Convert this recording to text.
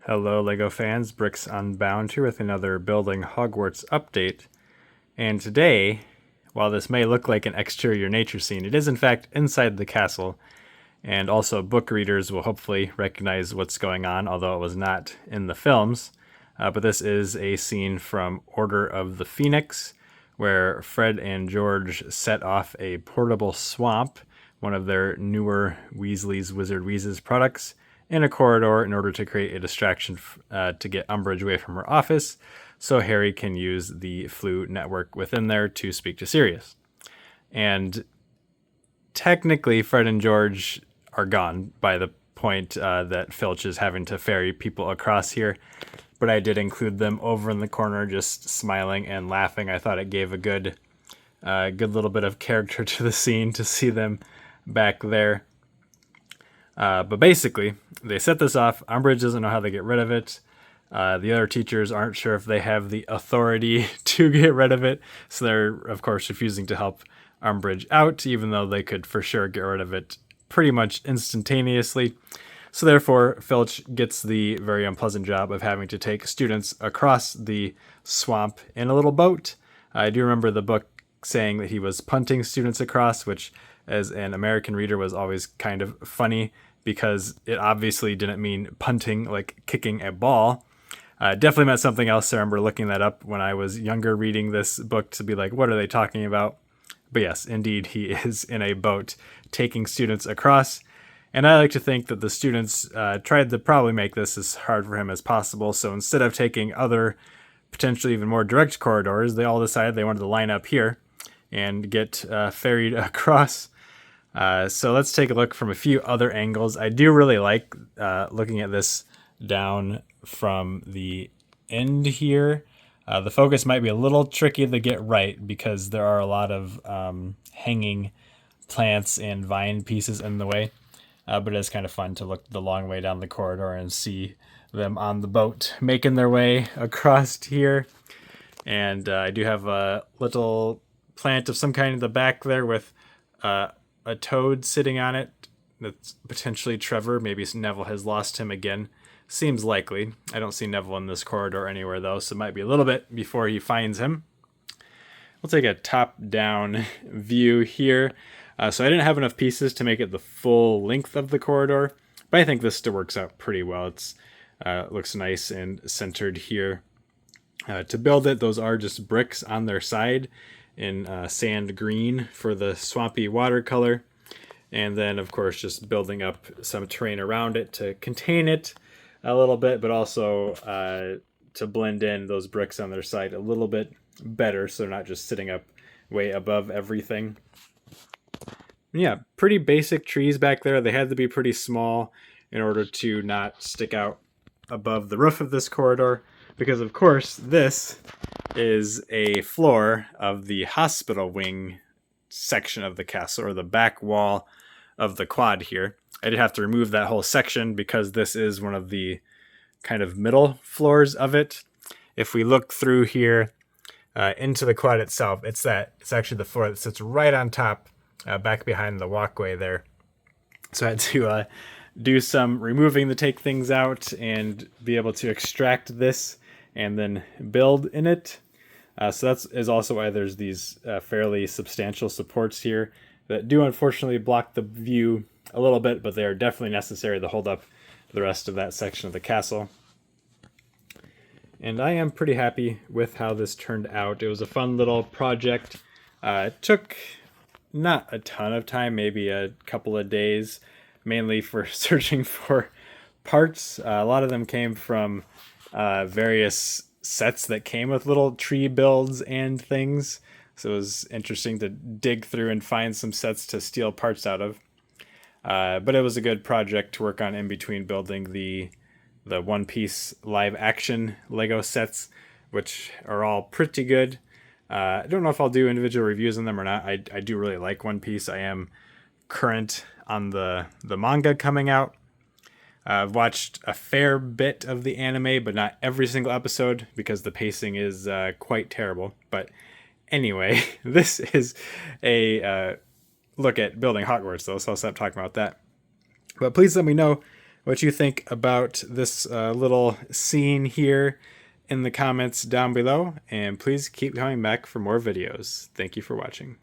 Hello, LEGO fans. Bricks Unbound here with another Building Hogwarts update. And today, while this may look like an exterior nature scene, it is in fact inside the castle. And also, book readers will hopefully recognize what's going on, although it was not in the films. But this is a scene from Order of the Phoenix, where Fred and George set off a portable swamp, one of their newer Weasley's Wizard Wheezes products, in a corridor in order to create a distraction to get Umbridge away from her office, so Harry can use the Flu network within there to speak to Sirius. And technically, Fred and George are gone by the point that Filch is having to ferry people across here. But I did include them over in the corner, just smiling and laughing. I thought it gave a good little bit of character to the scene to see them back there. But basically, they set this off. Umbridge doesn't know how to get rid of it. The other teachers aren't sure if they have the authority to get rid of it. So they're, of course, refusing to help Umbridge out, even though they could for sure get rid of it pretty much instantaneously. So therefore, Filch gets the very unpleasant job of having to take students across the swamp in a little boat. I do remember the book saying that he was punting students across, which as an American reader was always kind of funny because it obviously didn't mean punting like kicking a ball. Definitely meant something else. I remember looking that up when I was younger reading this book to be like, what are they talking about? But yes, indeed, he is in a boat taking students across. And I like to think that the students tried to probably make this as hard for him as possible. So instead of taking other potentially even more direct corridors, they all decided they wanted to line up here and get ferried across. So let's take a look from a few other angles. I do really like looking at this down from the end here. The focus might be a little tricky to get right because there are a lot of hanging plants and vine pieces in the way. But it is kind of fun to look the long way down the corridor and see them on the boat making their way across here. And I do have a little plant of some kind in the back there with a toad sitting on it. That's potentially Trevor. Maybe Neville has lost him again. Seems likely. I don't see Neville in this corridor anywhere, though, so it might be a little bit before he finds him. We'll take a top-down view here. So I didn't have enough pieces to make it the full length of the corridor, but I think this still works out pretty well. It looks nice and centered here. To build it, those are just bricks on their side in sand green for the swampy watercolor. And then, of course, just building up some terrain around it to contain it a little bit, but also to blend in those bricks on their side a little bit better so they're not just sitting up way above everything. Yeah, pretty basic trees back there. They had to be pretty small in order to not stick out above the roof of this corridor because, of course, this is a floor of the hospital wing section of the castle, or the back wall of the quad here. I did have to remove that whole section because this is one of the kind of middle floors of it. If we look through here into the quad itself, it's actually the floor that sits right on top, back behind the walkway there. So I had to do some removing to take things out and be able to extract this and then build in it. So that is also why there's these fairly substantial supports here that do unfortunately block the view a little bit, but they are definitely necessary to hold up the rest of that section of the castle. And I am pretty happy with how this turned out. It was a fun little project. It took not a ton of time, maybe a couple of days, mainly for searching for parts. A lot of them came from various sets that came with little tree builds and things. So it was interesting to dig through and find some sets to steal parts out of. But it was a good project to work on in between building the One Piece live action Lego sets, which are all pretty good. I don't know if I'll do individual reviews on them or not. I do really like One Piece. I am current on the manga coming out. I've watched a fair bit of the anime, but not every single episode because the pacing is quite terrible. But anyway, this is a look at building Hogwarts, though, so I'll stop talking about that. But please let me know what you think about this little scene here in the comments down below, and please keep coming back for more videos. Thank you for watching.